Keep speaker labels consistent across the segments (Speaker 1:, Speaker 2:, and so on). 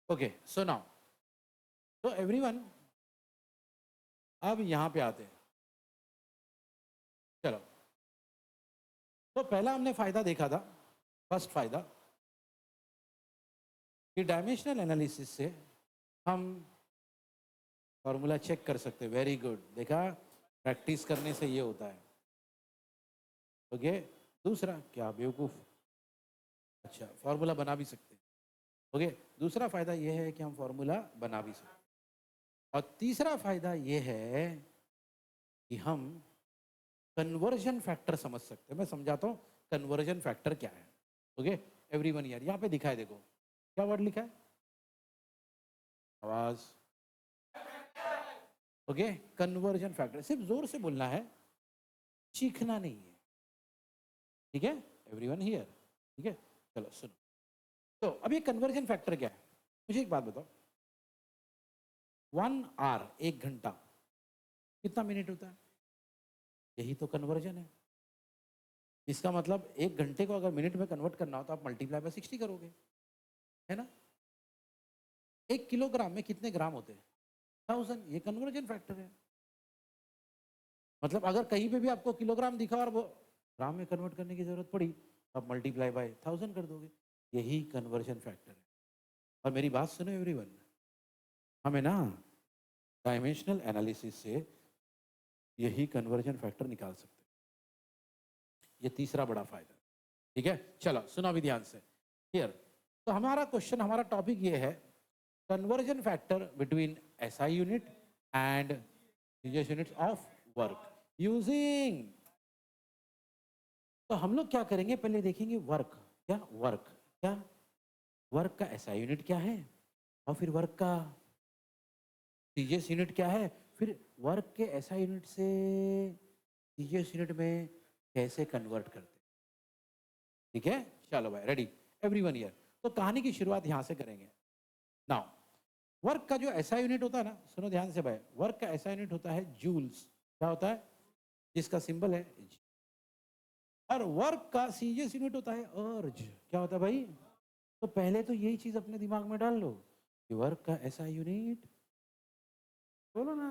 Speaker 1: Okay, so now तो everyone अब यहाँ पे आते हैं। चलो, तो पहला हमने फायदा देखा था, फर्स्ट फायदा कि डायमेंशनल एनालिसिस से हम फॉर्मूला चेक कर सकते हैं। वेरी गुड, देखा, प्रैक्टिस करने से ये होता है। ओके, दूसरा क्या बेवकूफ, अच्छा फॉर्मूला बना भी सकते हैं। ओके, दूसरा फायदा ये है कि हम फॉर्मूला बना भी सकते हैं। और तीसरा फायदा ये है कि हम कन्वर्जन फैक्टर समझ सकते हैं। मैं समझाता हूँ कन्वर्जन फैक्टर क्या है। ओके एवरीवन, यार यहाँ पे दिखा है, देखो क्या वर्ड लिखा है, आवाज। ओके, कन्वर्जन फैक्टर, सिर्फ जोर से बोलना है, चीखना नहीं है। ठीक है एवरीवन हियर, ठीक है। चलो सुनो, तो अब ये कन्वर्जन फैक्टर क्या है, मुझे एक बात बताओ, 1 आवर, 1 घंटा कितना मिनट होता है? यही तो कन्वर्जन है। इसका मतलब 1 घंटे को अगर मिनट में कन्वर्ट करना हो तो आप मल्टीप्लाई बाय 60 करोगे, है ना। 1 किलोग्राम में कितने ग्राम होते हैं? 1000। ये कन्वर्जन फैक्टर है। मतलब अगर कहीं पे भी आपको किलोग्राम दिखा और वो ग्राम में कन्वर्ट करने की जरूरत पड़ी, आप मल्टीप्लाई बाय 1000 कर दोगे। यही कन्वर्जन फैक्टर है। और मेरी बात सुनो एवरीवन, हमें ना डायमेंशनल एनालिसिस से यही कन्वर्जन फैक्टर निकाल सकते हैं। ये तीसरा बड़ा फायदा। ठीक है, चलो सुनो अभी ध्यान से क्लियर। तो हमारा क्वेश्चन, हमारा टॉपिक ये है, conversion factor between SI unit and units of work using. तो हम लोग क्या करेंगे, पहले देखेंगे वर्क, क्या वर्क, क्या वर्क का एसआई यूनिट क्या है, और फिर वर्क का सीजीएस यूनिट क्या है, फिर वर्क के एसआई यूनिट से सीजीएस यूनिट में कैसे कन्वर्ट करते। ठीक है, चलो भाई रेडी एवरीवन हियर। तो कहानी की शुरुआत यहां से करेंगे। नाउ वर्क का जो एसआई यूनिट होता है ना, सुनो ध्यान से भाई, वर्क का एसआई यूनिट होता है जूल्स। क्या होता है? जिसका सिंबल है G। और वर्क का सीजीएस यूनिट होता है अर्ज। क्या होता है भाई? तो पहले तो यही चीज अपने दिमाग में डाल लो कि वर्क का एसआई यूनिट, बोलो ना,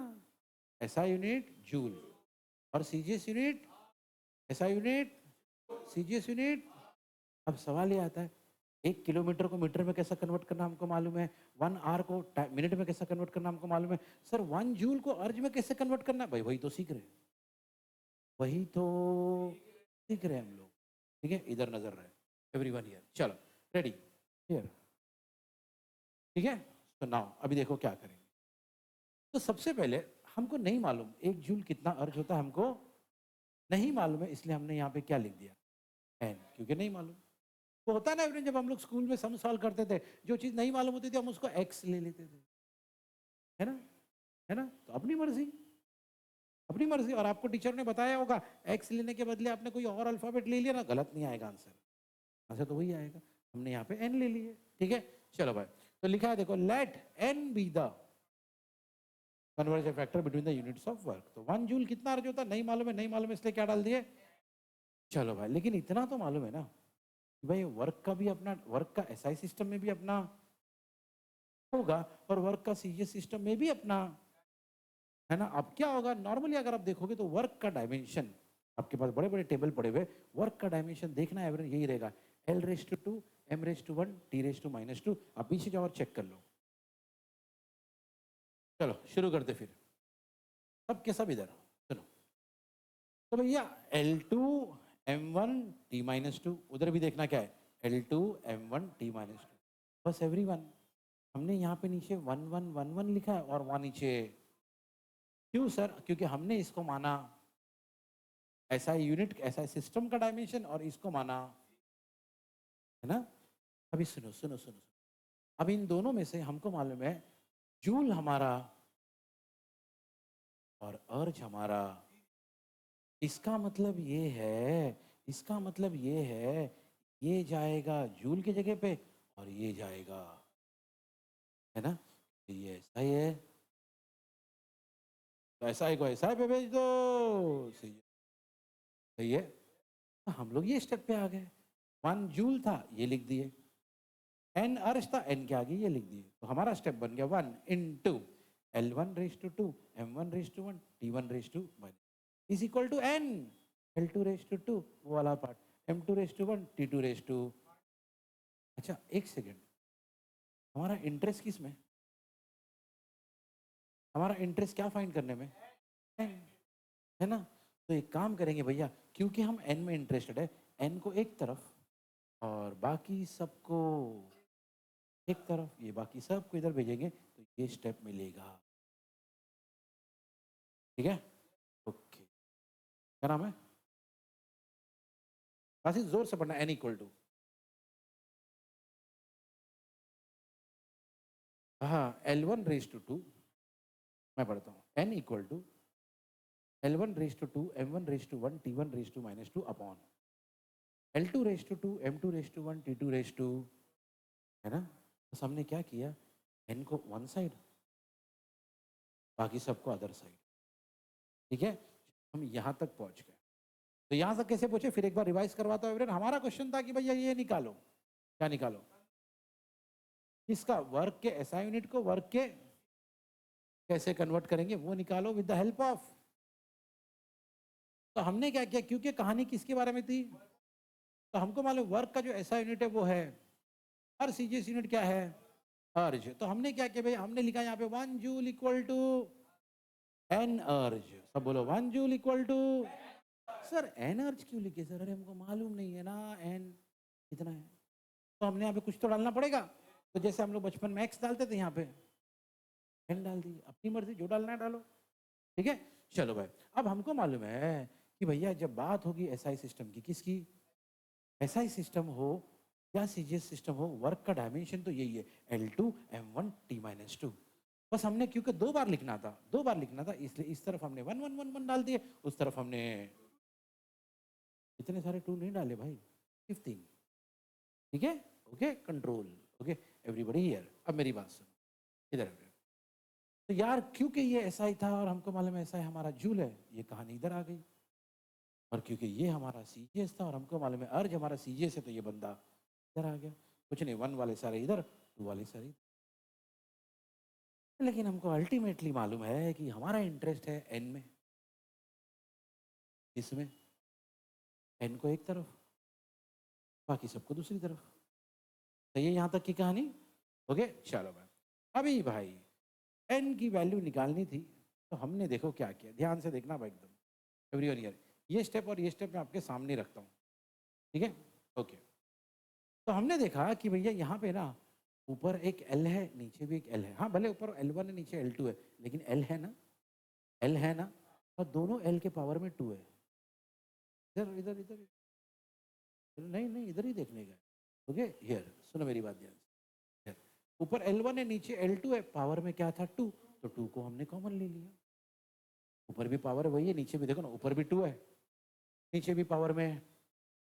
Speaker 1: एसआई यूनिट जूल, और CGS unit, SI unit, CGS unit. अब सवाल ये आता है, 1 किलोमीटर को मीटर में कैसा कन्वर्ट करना हमको मालूम है, 1 आवर को मिनट में कैसा कन्वर्ट करना हमको मालूम है, सर 1 जूल को अर्ज में कैसे कन्वर्ट करना है? भाई वही तो सीख रहे हैं, वही तो सीख रहे हैं हम लोग। ठीक है, इधर नजर रहे एवरीवन हियर। चलो रेडी हियर, ठीक है। तो नाउ अभी देखो क्या करेंगे। तो सबसे पहले हमको नहीं मालूम 1 जूल कितना अर्ज होता है, हमको नहीं मालूम है, इसलिए हमने यहाँ पे क्या लिख दिया, एन, क्योंकि नहीं मालूम। तो होता है ना एवरीवन, जब हम लोग स्कूल में सम सॉल्व करते थे, जो चीज नहीं मालूम होती थी हम उसको एक्स ले लेते थे, है ना, है ना। तो अपनी मर्जी, अपनी मर्जी। और आपको टीचर ने बताया होगा, एक्स लेने के बदले आपने कोई और अल्फाबेट ले लिया ना, गलत नहीं आएगा आंसर, आंसर तो वही आएगा। हमने यहाँ पे एन ले लिए, ठीक है। चलो भाई, तो लिखा है देखो, let N be the conversion factor between the units of work. तो 1 जूल कितना अर्ज होता है नहीं मालूम है, नहीं मालूम है इसलिए क्या डाल दिए। चलो भाई, लेकिन इतना तो मालूम है ना कि भाई वर्क का भी अपना, वर्क का एसआई सिस्टम में भी अपना होगा, और वर्क का सीजीएस सिस्टम में भी अपना, है ना। अब क्या होगा, नॉर्मली अगर आप देखोगे तो वर्क का डायमेंशन, आपके पास बड़े बड़े टेबल पड़े हुए, वर्क का डायमेंशन देखना है यही रहेगा, L⁻², M⁻⁴, T⁻², आप पीछे जाओ और चेक कर लो। चलो शुरू करते फिर, सब के सब इधर सुनो। तो भैया L2 M1 T⁻², उधर भी देखना क्या है, L2 M1 T⁻²। बस एवरीवन, हमने यहाँ पे नीचे 1111 लिखा है और वहां नीचे, क्यों सर? क्योंकि हमने इसको माना ऐसा यूनिट, ऐसा सिस्टम का डायमेंशन, और इसको माना, है ना। अभी सुनो सुनो सुनो सुनो, अब इन दोनों में से हमको मालूम है जूल हमारा और अर्ज हमारा। इसका मतलब ये है, इसका मतलब ये है, ये जाएगा जूल की जगह पे और ये जाएगा, है ना। ये ऐसा ही है, तो ऐसा ही को ऐसा ही पे भेज दो, सही है, सही है। तो हम लोग ये स्टेप पे आ गए, 1 जूल था ये लिख दिए, एन अर्श था, एन के आगे ये लिख दिए, तो हमारा स्टेप बन गया 1 into L1 raised to 2 M1 raised to 1 T1 raised to 1 is equal to N L2 raised to 2 वो वाला part M2 raised to 1 T2 raised to। अच्छा एक सेकेंड, हमारा इंटरेस्ट किस में, हमारा इंटरेस्ट क्या फाइंड करने में, एन, है ना। तो एक काम करेंगे भैया, क्योंकि हम एन में इंटरेस्टेड है, एन को एक तरफ और बाकी सबको एक तरफ, ये बाकी सबको इधर भेजेंगे तो ये स्टेप मिलेगा। ठीक है, ओके। क्या नाम है, काफी जोर से पढ़ना, एन इक्वल टू, हाँ L1 raised to 2, मैं पढ़ता हूँ, n equal to L1 raised to 2 M1 raised to 1 T1 raised to -2 upon L2 raised to 2 M2 raised to 1 T2 raised to, है ना। बस हमने क्या किया, एन को वन साइड, बाकी सबको अदर साइड। ठीक है, हम यहाँ तक पहुँच गए। तो यहाँ तक कैसे पहुँचे, फिर एक बार रिवाइज करवाता हूँ। हमारा क्वेश्चन था कि भैया ये निकालो, क्या निकालो, इसका वर्क के एसआई यूनिट को वर्क के कैसे कन्वर्ट करेंगे वो निकालो विद द हेल्प ऑफ। तो हमने क्या किया, क्योंकि कहानी किसके बारे में थी, तो हमको मालूम वर्क का जो एसआई यूनिट है वो है, और सीजीएस यूनिट क्या है, अर्ज। तो हमने क्या किया भाई, हमने लिखा यहाँ पे 1 जूल इक्वल टू एन अर्ज। सब बोलो 1 joule equal to, sir n erg क्यों लिखे सर, अरे हमको मालूम नहीं है ना एन कितना है, तो हमने यहाँ पे कुछ तो डालना पड़ेगा। तो जैसे हम लोग बचपन में एक्स डालते थे, यहाँ पे एन डाल दी, अपनी मर्जी जो डालना है डालो। ठीक है, चलो भाई, अब हमको मालूम है कि भैया जब बात होगी एसआई सिस्टम की, किसकी, एसआई सिस्टम हो या सीजीएस सिस्टम हो, वर्क का डायमेंशन तो यही है L2 M1 T-2। बस हमने क्योंकि दो बार लिखना था, इसलिए इस तरफ हमने 1 1 1 1 डाल दिए, उस तरफ हमने इतने सारे 2 नहीं डाले भाई, 15। ठीक है, okay, control, okay everybody here. अब मेरी बात सुनो इधर। तो यार क्योंकि ये एसआई था और हमको मालूम है एसआई हमारा जूल है, ये कहानी इधर आ गई। और क्योंकि ये हमारा सीजीएस था और हमको मालूम है अर्ज हमारा सीजीएस है, तो ये बंदा इधर आ गया। कुछ नहीं, 1 वाले सारे इधर, 2 वाले सारे। लेकिन हमको अल्टीमेटली मालूम है कि हमारा इंटरेस्ट है एन में, इसमें एन को एक तरफ, बाकी सबको दूसरी तरफ। सही है यहाँ तक की कहानी, ओके। चलो भाई, अभी भाई एन की वैल्यू निकालनी थी, तो हमने देखो क्या किया, ध्यान से देखना भाई एकदम एवरीवन हियर। ये स्टेप और ये स्टेप मैं आपके सामने रखता हूँ, ठीक है, ओके। तो हमने देखा कि भैया यहाँ पे ना ऊपर एक एल है, नीचे भी एक एल है। हाँ भले ऊपर L1 है नीचे L2 है, लेकिन एल है ना, एल है ना, और दोनों एल के पावर में 2 है। इधर इधर इधर, नहीं नहीं इधर ही देखने का, ओके हियर सुनो मेरी बात ध्यान से। ऊपर L1 है नीचे L2 है, पावर में क्या था 2, तो 2 को हमने कॉमन ले लिया। ऊपर भी पावर वही है, नीचे भी देखो ना, ऊपर भी 2 है, नीचे भी पावर में है।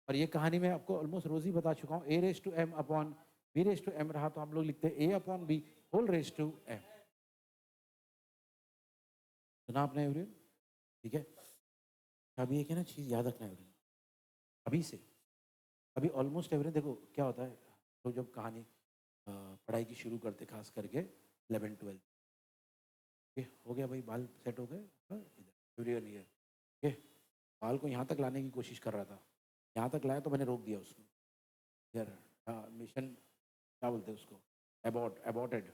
Speaker 1: और ये कहानी में आपको ऑलमोस्ट रोज ही बता चुका हूँ, A⁻m अपॉन B⁻m रहा तो हम लोग लिखते हैं A/B whole raise to m। सुना आपने एवरीवन, ठीक है। अभी एक है ना चीज़ याद रखना एवरीवन, अभी से, अभी ऑलमोस्ट एवरीवन देखो क्या होता है, तो जब कहानी पढ़ाई की शुरू करते खास करके 11 12, हो गया भाई, बाल सेट हो गए, हाँ, इधर एवरीवन हियर, ओके। बाल को यहाँ तक लाने की कोशिश कर रहा था, यहाँ तक लाया तो मैंने रोक दिया उसको, यार मिशन क्या बोलते हैं उसको, अबॉर्टेड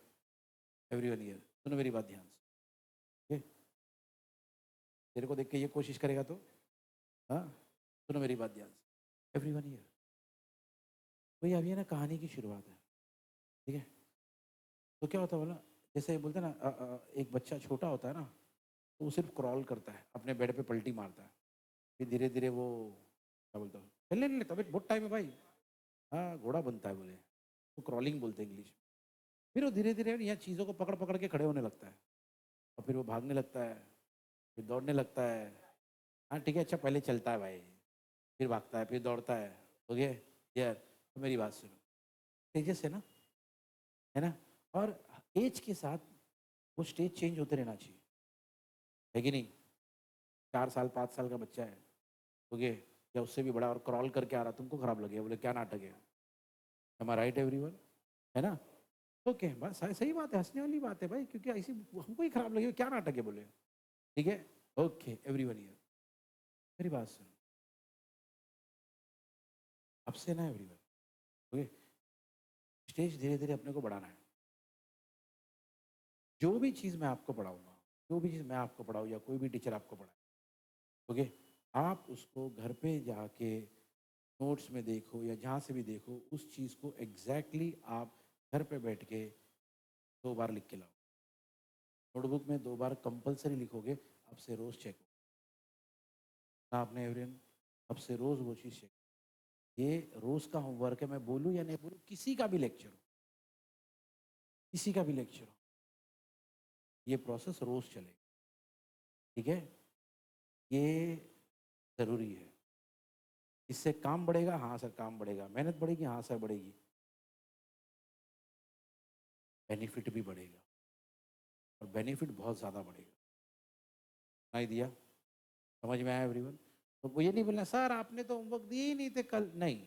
Speaker 1: एवरीवन हियर। सुनो मेरी बात ध्यान से, ओके। तेरे को देख के ये कोशिश करेगा तो, हाँ सुनो मेरी बात ध्यान से एवरीवन हियर। भाई अभी है ना कहानी की शुरुआत है, ठीक है। तो क्या होता है बोला, जैसे बोलते हैं ना एक बच्चा छोटा होता है ना, तो वो सिर्फ क्रॉल करता है, अपने बेड पे पलटी मारता है, फिर धीरे धीरे वो क्या बोलता है, चलने नहीं लगता, बहुत टाइम है भाई, हाँ घोड़ा बनता है बोले, तो क्रॉलिंग बोलते हैं इंग्लिश में। फिर वो धीरे धीरे यहाँ चीज़ों को पकड़ पकड़ के खड़े होने लगता है, और फिर वो भागने लगता है, फिर दौड़ने लगता है। हाँ ठीक है, अच्छा पहले चलता है भाई, फिर भागता है, फिर दौड़ता है, हो गया यार। तो मेरी बात सुनो, स्टेजेस है ना, और एज के साथ वो स्टेज चेंज होते रहना चाहिए, है कि नहीं। 4 साल 5 साल का बच्चा है, ओके, या उससे भी बड़ा, और क्रॉल करके आ रहा, तुमको खराब लगे, बोले क्या नाटक है, एम आई राइट एवरीवन। है ना? ओके, बस सही बात है, हँसने वाली बात है भाई, क्योंकि ऐसी हमको ही खराब लगे, क्या नाटक है बोले, ठीक है? ओके, एवरीवन हियर, मेरी बात सुनो, अब से ना एवरीवन, ओके? स्टेज धीरे-धीरे अपने को बढ़ाना है। जो भी चीज़ मैं आपको पढ़ाऊँगा, जो भी चीज़ मैं आपको पढ़ाऊँ या कोई भी टीचर आपको पढ़ाए, ओके? आप उसको घर पे जाके नोट्स में देखो या जहाँ से भी देखो, उस चीज़ को एग्ज़ैक्टली आप घर पे बैठ के 2 बार लिख के लाओ। नोटबुक में 2 बार कंपल्सरी लिखोगे, अब से रोज़ चेक हो। ना आपने एवरीवन, अब से रोज़ वो चीज़ चेक, ये रोज़ का होमवर्क है, मैं बोलूँ या नहीं बोलूँ, किसी का भी लेक्चर हो, किसी का भी लेक्चर हो, ये प्रोसेस रोज़ चलेगा, ठीक है? ये ज़रूरी है। इससे काम बढ़ेगा, हाँ सर काम बढ़ेगा, मेहनत बढ़ेगी, हाँ सर बढ़ेगी, बेनिफिट भी बढ़ेगा और बेनिफिट बहुत ज़्यादा बढ़ेगा। सुनाई दिया? समझ में आया एवरीवन? तो वो ये नहीं बोलना सर आपने तो होमवर्क दिए ही नहीं थे कल, नहीं,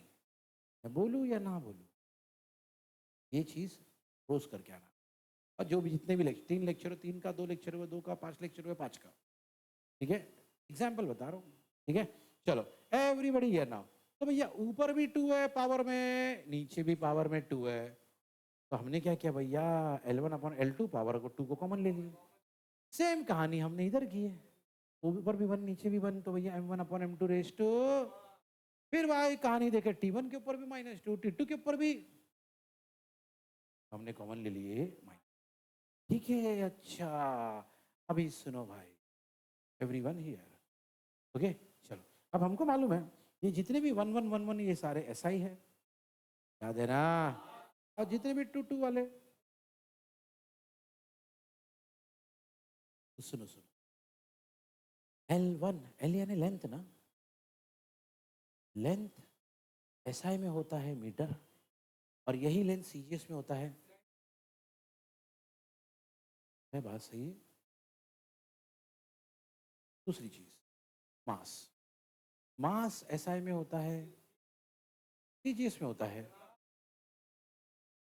Speaker 1: मैं बोलूँ या ना बोलूँ, ये चीज़ रोज़ करके आना। और जो भी जितने भी 3 लेक्चर हो 3 का, 2 लेक्चर हुए 2 का, 5 लेक्चर हुए 5 का, ठीक है? एग्ज़ाम्पल बता रहा हूँ, ठीक है? चलो, एवरीबॉडी हियर नाउ, तो भैया ऊपर भी 2 है पावर में, नीचे भी पावर में 2 है, तो हमने क्या किया भैया, L1 अपॉन L2 पावर को 2 को कॉमन ले लिए। सेम कहानी हमने इधर की है, ऊपर भी 1 नीचे भी 1, तो भैया M1 upon M2 raise to, फिर वही कहानी देखे, T1 के ऊपर भी -2, T2 के ऊपर भी हमने कॉमन ले लिए माइनस, ठीक है? अच्छा, अभी सुनो भाई, एवरीवन हियर, ओके? चलो, अब हमको मालूम है ये जितने भी 1 1 1 1 ये सारे SI है, याद है ना? और जितने भी 2 2 वाले, तो सुनो, L1, L यानी लेंथ ना, लेंथ SI में होता है मीटर, और यही लेंथ CGS में होता है बात सही है? दूसरी चीज, मास, मास SI में होता है, CGS में होता है।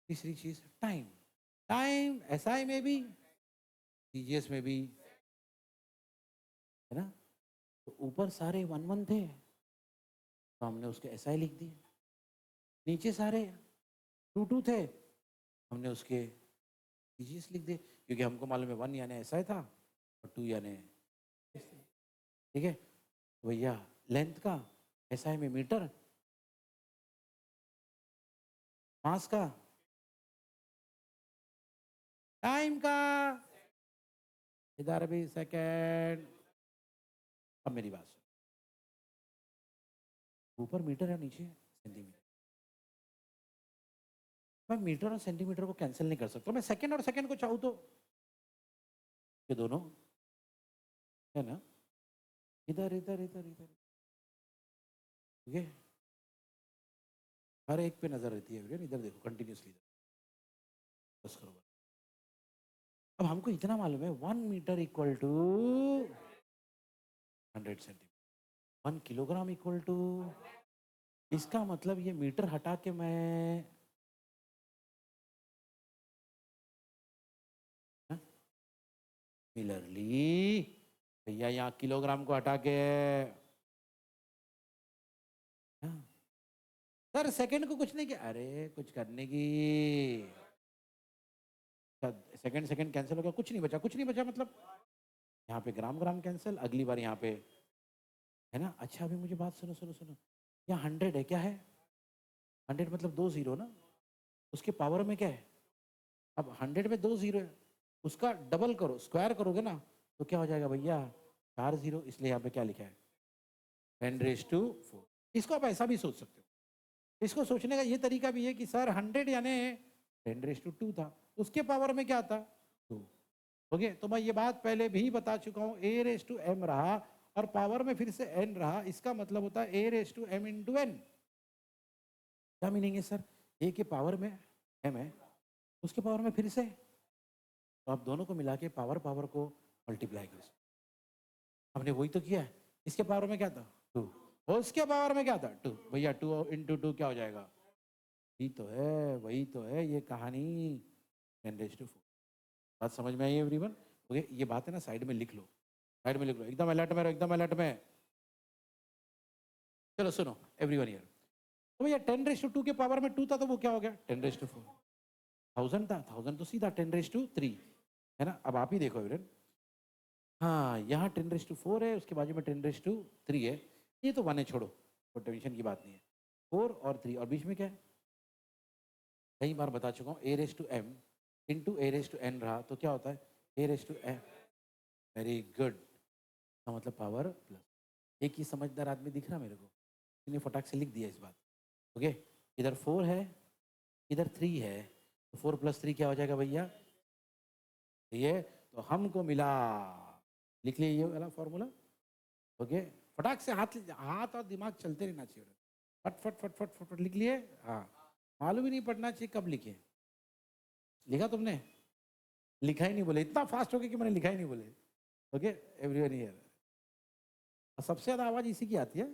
Speaker 1: तीसरी चीज, टाइम, टाइम SI में भी, CGS में भी, है ना? तो ऊपर सारे 1 1 थे, तो हमने उसके SI लिख दिए, नीचे सारे 2 2 थे, हमने उसके CGS लिख दिए, क्योंकि हमको मालूम है 1 यानी SI था और 2 यानी, ठीक है? तो भैया लेंथ का SI में मीटर, मास का, टाइम का, इधर भी सेकेंड। अब मेरी बात सुन, ऊपर मीटर है नीचे सेंटीमीटर, मैं मीटर और सेंटीमीटर को कैंसिल नहीं कर सकता, मैं सेकंड और सेकंड को चाहूँ तो, ये दोनों है ना, इधर इधर इधर इधर, ठीक है? हर एक पे नजर रहती है, इधर देखो कंटिन्यूसली, बस करो। अब हमको इतना मालूम है 1 metre equal to 100 centimetre, 1 kilogram equal to, इसका मतलब ये मीटर हटा के मैं, मिलरली भैया यहाँ किलोग्राम को हटा के, हाँ, सर सेकंड को कुछ नहीं किया, अरे कुछ करने की, सेकंड सेकंड कैंसिल हो गया, कुछ नहीं बचा, कुछ नहीं बचा, मतलब यहाँ पे ग्राम ग्राम कैंसिल, अगली बार यहाँ पे, है ना? अच्छा अभी मुझे बात सुनो, यहाँ 100 है, क्या है 100 मतलब 2 जीरो ना, उसके पावर में क्या है, अब 100 में 2 जीरो है, उसका डबल करो, स्क्वायर करोगे ना, तो क्या हो जाएगा भैया 4 जीरो, इसलिए यहाँ पे क्या लिखा है 10⁻⁴। इसको आप ऐसा भी सोच सकते हो, इसको सोचने का ये तरीका भी है कि सर 100 यानी 10⁻² था, उसके पावर में क्या था 2, ओके? तो मैं ये बात पहले भी बता चुका हूँ, a⁻m रहा और पावर में फिर से n रहा, इसका मतलब होता है a⁻m × n। क्या मीनिंग है सर, a के पावर में m है, उसके पावर में फिर से, तो आप दोनों को मिला के पावर पावर को मल्टीप्लाई करो, हमने वही तो किया है। इसके पावर में क्या था 2, और उसके पावर में क्या था 2, भैया 2 × 2 क्या हो जाएगा वही तो है ये कहानी। 10⁻⁴। बात समझ में आई एवरीवन? ओके, ये बात है ना, साइड में लिख लो, साइड में लिख लो, एकदम अलर्ट में रहो, एकदम अलर्ट में। चलो सुनो एवरीवन हियर, तो भैया 10⁻² के पावर में 2 था तो वो क्या हो गया 10⁻⁴। 1000 था, 1000 तो सीधा 10⁻³ है ना। अब आप ही देखो एवरीवन, हाँ यहाँ 10⁻⁴ है, उसके बाजू में 10⁻³ है, ये तो 1 है, छोड़ो, कोई टेंशन की बात नहीं है। 4 और 3 और बीच में क्या है, कई बार बता चुका हूँ, a⁻m इंटू a⁻n रहा तो क्या होता है a⁻m। वेरी गुड, का मतलब पावर प्लस। एक ही समझदार आदमी दिख रहा मेरे को, इसने फटाक से लिख दिया इस बात। ओके, इधर 4 है, इधर 3 है, तो 4 + 3 क्या हो जाएगा भैया, ये तो हमको मिला। लिख लिए ये वाला फॉर्मूला। ओके, फटाक से हाथ हाथ और दिमाग चलते रहना चाहिए, फट फट फट फट फट फट लिख लिए। हाँ, मालूम ही नहीं पड़ना चाहिए कब लिखे। लिखा तुमने? लिखा ही नहीं बोले, इतना फास्ट हो गया कि मैंने लिखा ही नहीं बोले। ओके एवरीवन हियर, सबसे ज्यादा आवाज इसी की आती है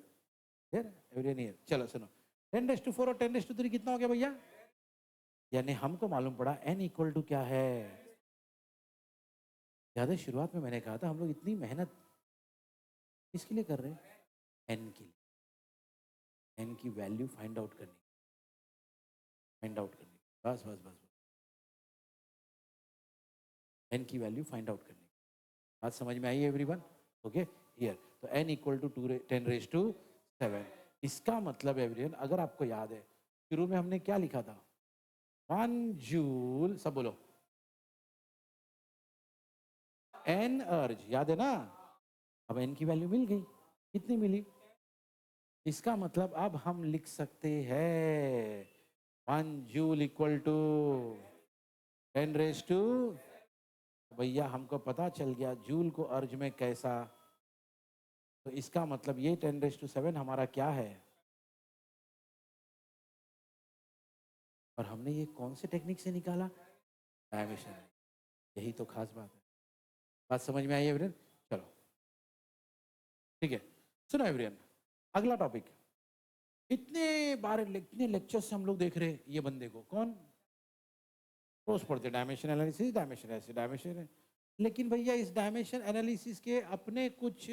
Speaker 1: एवरीवन हियर। चलो सुनो, 10⁻⁴ और 10⁻³ कितना हो गया भैया, यानी हमको मालूम पड़ा n = क्या है। याद है शुरुआत में मैंने कहा था हम लोग इतनी मेहनत किसके लिए कर रहे हैं, n के लिए, n की वैल्यू फाइंड आउट करनी, बस बस बस, n की वैल्यू फाइंड आउट करनी। बात समझ में आई एवरीवन? ओके हियर, तो n = 10⁻⁷। इसका मतलब एवरीवन, अगर आपको याद है शुरू में हमने क्या लिखा था, 1 जूल, सब बोलो, n अर्ज, याद है ना। अब n की वैल्यू मिल गई, कितनी मिली, इसका मतलब अब हम लिख सकते हैं 1 जूल = 10⁻²। भैया हमको पता चल गया जूल को अर्ज में कैसा, तो इसका मतलब ये 10⁻⁷ हमारा क्या है। और हमने ये कौन से टेक्निक से निकाला, डायमेंशन। यही तो खास बात है। बात समझ में आई एवरीवन? चलो ठीक है, सुनो एवरीवन, अगला टॉपिक। इतने बार इतने लेक्चर से हम लोग देख रहे हैं ये बंदे को, कौन रोज पढ़ते, डायमेंशन एनालिसिस, डायमेंशन ऐसे, डायमेंशन है। लेकिन भैया इस डायमेंशन एनालिसिस के अपने कुछ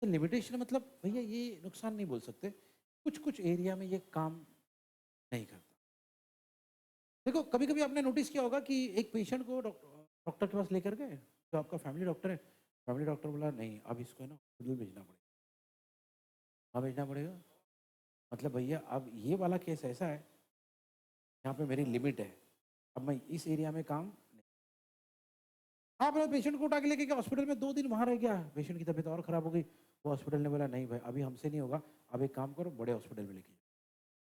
Speaker 1: लिमिटेशन, मतलब भैया ये नुकसान नहीं बोल सकते, कुछ कुछ एरिया में ये काम नहीं करता। देखो कभी कभी आपने नोटिस किया होगा कि एक पेशेंट को डॉक्टर के पास लेकर गए, तो आपका फैमिली डॉक्टर है, फैमिली डॉक्टर बोला नहीं अब इसको है ना हॉस्पिटल भेजना पड़ेगा। कहाँ भेजना पड़ेगा, मतलब भैया अब ये वाला केस ऐसा है, यहाँ पे मेरी लिमिट है, अब मैं इस एरिया में काम नहीं। आपने पेशेंट को उठा के लेके गया हॉस्पिटल में, 2 दिन वहाँ रह गया, पेशेंट की तबीयत और खराब हो गई, वो हॉस्पिटल ने बोला नहीं भाई अभी हमसे नहीं होगा, अब एक काम करो बड़े हॉस्पिटल में लेके जाओ।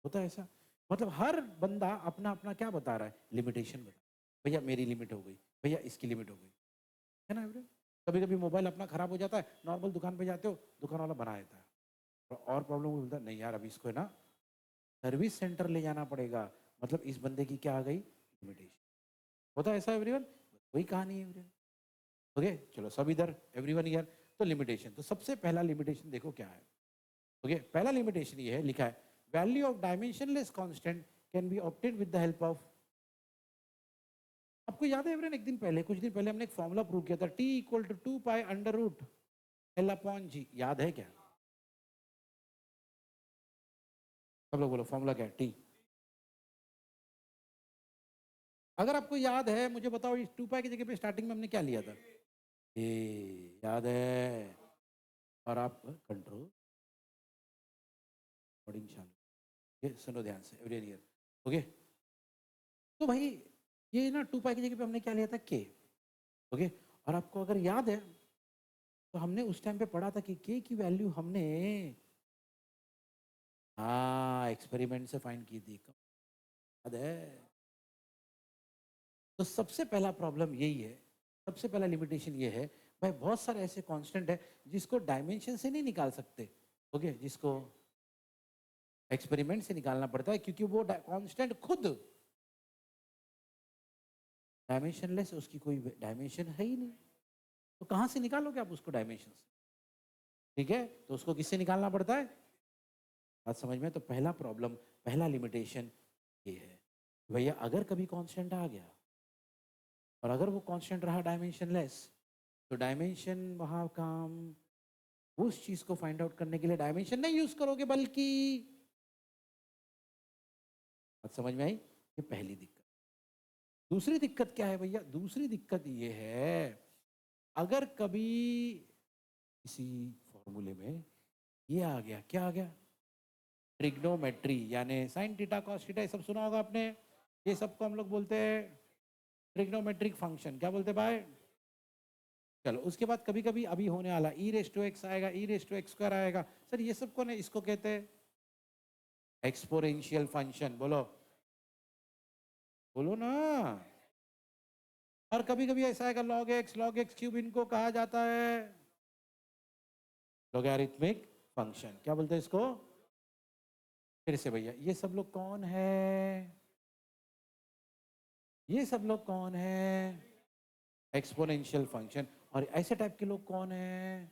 Speaker 1: होता है ऐसा, मतलब हर बंदा अपना अपना क्या बता रहा है, लिमिटेशन बता, भैया मेरी लिमिट हो गई, भैया इसकी लिमिट हो गई, है ना एवरीवन? कभी कभी मोबाइल अपना खराब हो जाता है, नॉर्मल दुकान पे जाते हो, दुकान वाला बना देता है, और प्रॉब्लम बोलता है नहीं यार अभी इसको है ना सर्विस सेंटर ले जाना पड़ेगा, मतलब इस बंदे की क्या आ गई, लिमिटेशन। होता है ऐसा एवरीवन, वही कहानी है एवरीवन। ओके चलो सब इधर, एवरीवन ईयर, तो लिमिटेशन, तो सबसे पहला लिमिटेशन देखो क्या है। ओके पहला लिमिटेशन ये है, लिखा है value of dimensionless constant can be obtained with the help of. आपको याद है एवरीवन, एक दिन पहले, कुछ दिन पहले हमने एक फॉर्मूला प्रूव किया था, t = 2π√L/g, याद है क्या? सब लोग बोलो फॉर्मूला क्या है, t। अगर आपको याद है मुझे बताओ, इस 2π की जगह पे स्टार्टिंग में हमने क्या लिया था, ए, याद है? और आप कंट्रोल रिकॉर्डिंग चालू, ये सुनो ध्यान से एवरीवन ईयर। ओके तो भाई ये ना 2π की जगह पे हमने क्या लिया था, k। ओके, और आपको अगर याद है तो हमने उस टाइम पे पढ़ा था कि k की वैल्यू हमने हाँ एक्सपेरिमेंट से फाइंड की थी, याद है? तो सबसे पहला प्रॉब्लम यही है, सबसे पहला लिमिटेशन ये है, भाई बहुत सारे ऐसे कांस्टेंट है जिसको डायमेंशन से नहीं निकाल सकते। ओके, जिसको एक्सपेरिमेंट से निकालना पड़ता है, क्योंकि वो कांस्टेंट खुद डायमेंशनलेस, उसकी कोई डायमेंशन है ही नहीं, तो कहाँ से निकालोगे आप उसको डायमेंशन से? ठीक है, तो उसको किससे निकालना पड़ता है, बात समझ में? तो पहला प्रॉब्लम, पहला लिमिटेशन ये है भैया, अगर कभी कांस्टेंट आ गया और अगर वो कांस्टेंट रहा डायमेंशनलेस, तो डायमेंशन वहां काम, उस चीज को फाइंड आउट करने के लिए डायमेंशन नहीं यूज करोगे, बल्कि, बात समझ में आई? ये पहली दिक्कत। दूसरी दिक्कत क्या है भैया? दूसरी दिक्कत ये है, अगर कभी किसी फॉर्मूले में ये आ गया, क्या आ गया? ट्रिग्नोमेट्री, यानी साइन थीटा कॉस थीटा, ये सब सुना होगा आपने। ये सबको हम लोग बोलते हैं ट्रिग्नोमेट्रिक फंक्शन। क्या बोलते हैं भाई? चलो, उसके बाद कभी कभी अभी होने वाला ई रेस टू एक्स आएगा, ई रेस टू एक्स स्क्वायर आएगा। सर ये सब कौन है? इसको कहते हैं एक्सपोनेंशियल फंक्शन। बोलो, बोलो ना। और कभी कभी ऐसा आएगा लॉग एक्स क्यूब, इनको कहा जाता है लोगैरिथमिक फंक्शन। क्या बोलते हैं इसको? फिर से भैया, ये सब लोग कौन है? ये सब लोग कौन है? Exponential function. और ऐसे टाइप के लोग कौन है?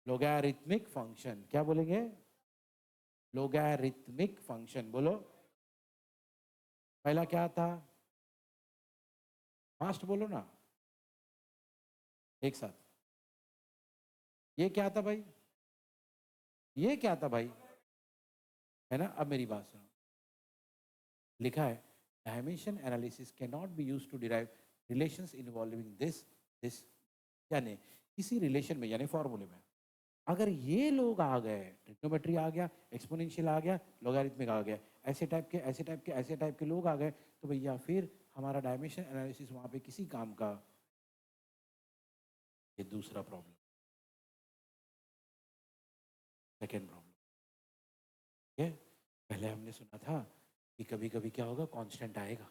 Speaker 1: Logarithmic function. क्या बोलेंगे? Logarithmic function. बोलो, पहला क्या था? फास्ट बोलो ना, एक साथ। ये क्या था भाई? ये क्या था भाई? है ना? अब मेरी बात सुनो, लिखा है dimension analysis can not be used to derive relations involving this this, यानी किसी रिलेशन में, यानी फॉर्मूले में अगर ये लोग आ गए, ट्रिग्नोमेट्री आ गया, एक्सपोनेंशियल आ गया, लोगैरिथमिक आ गया, ऐसे टाइप के ऐसे टाइप के ऐसे टाइप के लोग आ गए, तो भैया फिर हमारा डायमेंशन एनालिसिस वहां पे किसी काम का। ये दूसरा प्रॉब्लम, सेकेंड प्रॉब्लम। ठीक है, पहले हमने सुना था कि कभी कभी क्या होगा, कांस्टेंट आएगा,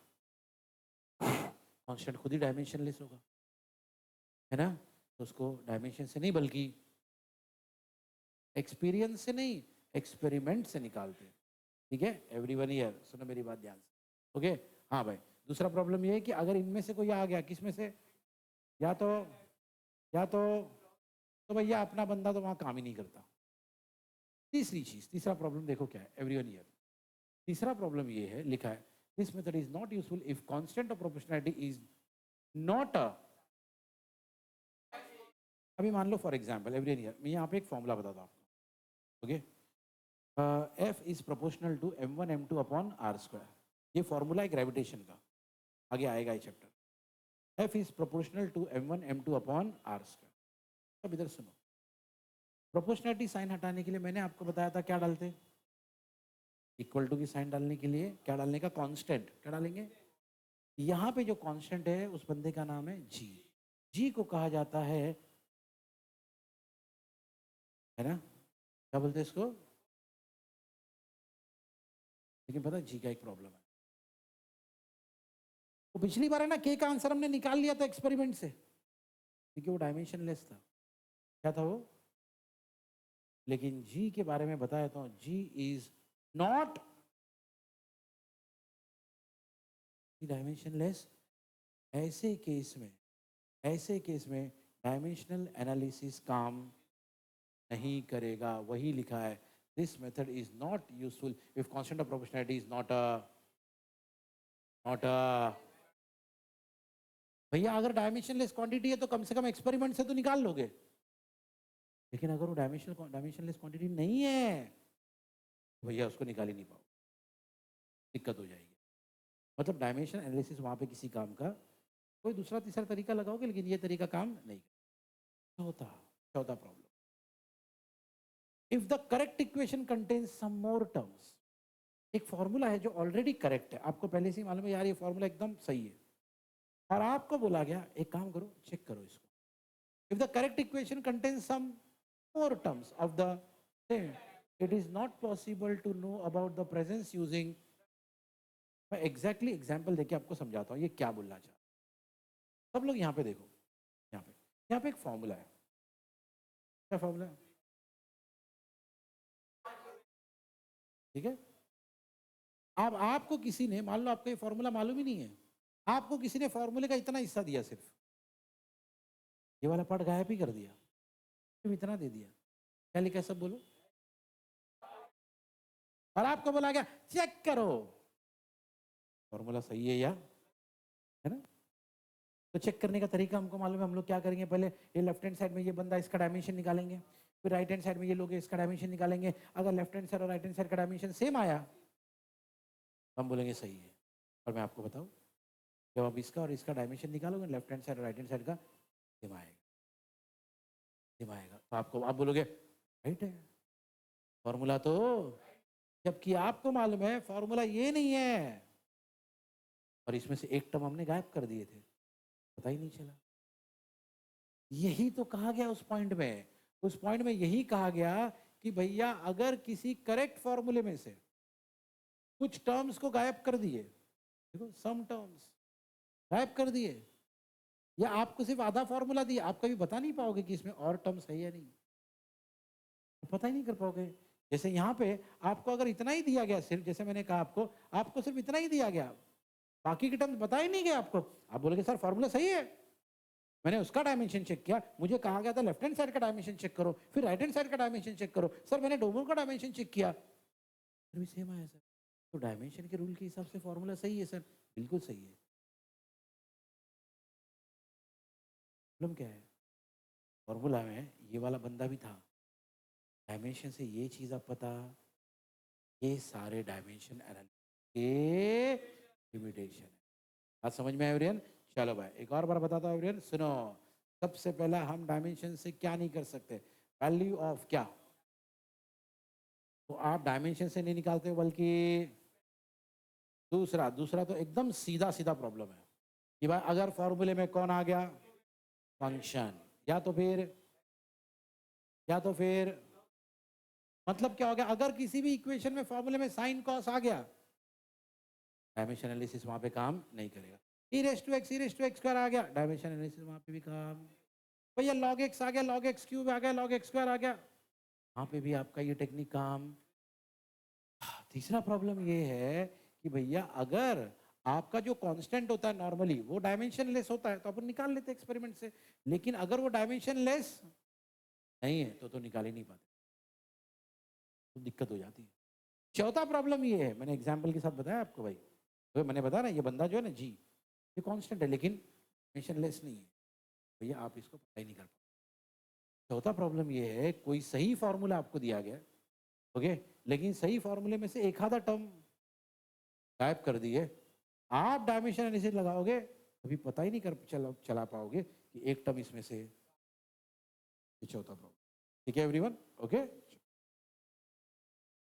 Speaker 1: कांस्टेंट खुद ही डायमेंशनलेस होगा, है ना? तो उसको डायमेंशन से नहीं, बल्कि एक्सपीरियंस से नहीं, एक्सपेरिमेंट से निकालते हैं। ठीक है, एवरीवन हियर सुनो मेरी बात ध्यान से। ओके, हाँ भाई। दूसरा प्रॉब्लम ये है कि अगर इनमें से कोई आ गया, किसमें से? या तो, या तो भैया अपना बंदा तो वहां काम ही नहीं करता। तीसरी चीज, तीसरा प्रॉब्लम देखो क्या है, एवरीवन हियर। तीसरा प्रॉब्लम ये है, लिखा है this method is not useful if constant of proportionality is not a. अभी मान लो फॉर एग्जांपल, एवरीवन हियर, मैं यहाँ पे एक फॉर्मूला बताता हूँ आपको। Okay, F is proportional to m1 m2 upon R square. ये फॉर्मूला है ग्रेविटेशन का, आगे आएगा ये chapter. F is proportional to m1 m2 upon R square. अब इधर सुनो, प्रोपोर्शनैलिटी साइन हटाने के लिए मैंने आपको बताया था क्या डालते, इक्वल टू की साइन डालने के लिए क्या डालने का? कांस्टेंट। क्या डालेंगे? यहाँ पे जो कांस्टेंट है उस बंदे का नाम है जी। जी को कहा जाता है ना? क्या बोलते हैं इसको? लेकिन पता है जी का एक प्रॉब्लम है, वो पिछली बार है ना, के का आंसर हमने निकाल लिया था एक्सपेरिमेंट से, क्योंकि वो डायमेंशनलेस था। क्या था वो? लेकिन जी के बारे में बताया तो जी इज नॉट डायमेंशनलेस। ऐसे केस में, ऐसे केस में डायमेंशनल एनालिसिस काम नहीं करेगा। वही लिखा है, this method is not useful if constant of proportionality is not अ। भैया अगर डायमेंशनलेस क्वांटिटी है तो कम से कम एक्सपेरिमेंट से तो निकाल लोगे। लेकिन अगर वो डायमेंशनलेस क्वांटिटी नहीं है, तो भैया उसको निकाल ही नहीं पाओ, दिक्कत हो जाएगी। मतलब डायमेंशन एनालिसिस वहां पे किसी काम का, कोई दूसरा तीसरा तरीका लगाओगे, लेकिन ये तरीका काम नहीं होता। चौथा problem, if the correct equation contains some more terms. एक फॉर्मूला है जो ऑलरेडी करेक्ट है, आपको पहले से ही मालूम है यार ये फॉर्मूला एकदम सही है, और आपको बोला गया एक काम करो, चेक करो इसको। If the correct equation contains some more terms of the same, it is not possible to know about the presence using. मैं एग्जैक्टली एग्जाम्पल देके आपको समझाता हूँ ये क्या बोलना चाहता। सब लोग यहाँ पे देखो, यहाँ पे एक फॉर्मूला है। क्या फॉर्मूला है? ठीक है, अब आपको किसी ने, मान लो आपको ये फॉर्मूला मालूम ही नहीं है, आपको किसी ने फॉर्मूले का इतना हिस्सा दिया, सिर्फ ये वाला पार्ट गायब ही कर दिया, सिर्फ इतना दे दिया। क्या लिखा है सब बोलो? और आपको बोला गया चेक करो फॉर्मूला सही है या, है ना? तो चेक करने का तरीका हमको मालूम है। हम लोग क्या करेंगे, पहले ये लेफ्ट हैंड साइड में ये बंदा इसका डायमेंशन निकालेंगे, फिर राइट हैंड साइड में ये लोग इसका डायमेंशन निकालेंगे। अगर लेफ्ट हैंड साइड और राइट हैंड साइड का डायमेंशन सेम आया तो हम बोलेंगे सही है। और मैं आपको बताऊं, जब आप इसका और इसका डायमेंशन निकालोगे लेफ्ट हैंड साइड और राइट हैंड साइड का सेम आएगा, सेम आएगा, तो आपको आप बोलोगे राइट है फॉर्मूला तो। जबकि आपको मालूम है फॉर्मूला ये नहीं है, और इसमें से एक टर्म हमने गायब कर दिए थे, पता ही नहीं चला। यही तो कहा गया उस पॉइंट में, उस पॉइंट में यही कहा गया कि भैया अगर किसी करेक्ट फॉर्मूले में से कुछ टर्म्स को गायब कर दिए, देखो सम टर्म्स गायब कर दिए, या आपको सिर्फ आधा फॉर्मूला दिया, आप कभी बता नहीं पाओगे कि इसमें और टर्म्स है या नहीं, पता ही नहीं कर पाओगे। जैसे यहाँ पे आपको अगर इतना ही दिया गया, सिर्फ जैसे मैंने कहा आपको सिर्फ इतना ही दिया गया, बाकी के टर्म्स बता ही नहीं गया आपको, आप बोलोगे सर फॉर्मूला सही है, मैंने उसका डायमेंशन चेक किया, मुझे कहा गया था लेफ्ट हैंड साइड का डायमेंशन चेक करो, फिर राइट हैंड साइड का डायमेंशन चेक करो, सर मैंने दोनों का डायमेंशन चेक किया, फिर भी सेम आया सर। तो डायमेंशन के रूल के हिसाब से फॉर्मूला सही है सर, बिल्कुल सही है। प्रॉब्लम क्या है, फॉर्मूला में ये वाला बंदा भी था, डायमेंशन से ये चीज आप पता, ये सारे डायमेंशन एनालिसिस के लिमिटेशन है। बात समझ में आया एवरीवन? चलो भाई एक और बार बताता हूँ एवरीवन, सुनो। सबसे पहला हम डायमेंशन से क्या नहीं कर सकते, वैल्यू ऑफ क्या, तो आप डायमेंशन से नहीं निकालते हो, बल्कि दूसरा दूसरा तो एकदम सीधा सीधा प्रॉब्लम है कि भाई अगर फॉर्मूले में कौन आ गया, फंक्शन, या तो फिर मतलब क्या हो गया, अगर किसी भी इक्वेशन में फॉर्मूले में साइन कॉस आ गया, डायमेंशन एनालिसिस वहां पे काम नहीं करेगा। ई रेस टू एक्स स्क्वायर आ गया, डायमेंशन एनालिसिस वहां पे भी काम, भैया लॉग एक्स आ गया, लॉग एक्स क्यूब आ गया, लॉग एक्स स्क्वायर आ गया, वहां पे भी आपका ये टेक्निक काम। तीसरा प्रॉब्लम ये है कि भैया अगर आपका जो कांस्टेंट होता है नॉर्मली वो डायमेंशन लेस होता है तो अपन निकाल लेते हैं एक्सपेरिमेंट से, लेकिन अगर वो डायमेंशन लेस नहीं है तो निकाल ही नहीं पाते, तो दिक्कत हो जाती है। चौथा प्रॉब्लम ये है, मैंने एग्जाम्पल के साथ बताया आपको भाई, तो मैंने बताया ना ये बंदा जो है ना जी, ये कांस्टेंट है लेकिन डायमेंशन लेस नहीं है, भैया आप इसको पता ही नहीं कर पाते। चौथा प्रॉब्लम ये है, कोई सही फॉर्मूला आपको दिया गया, ओके, लेकिन सही फॉर्मूले में से एक आधा टर्म गायब कर दिए, आप डायमेंशन एनालिसिस लगाओगे अभी पता ही नहीं चला पाओगे कि एक टर्म इसमें से। ये चौथा प्रॉब्लम, ठीक है एवरीवन, ओके।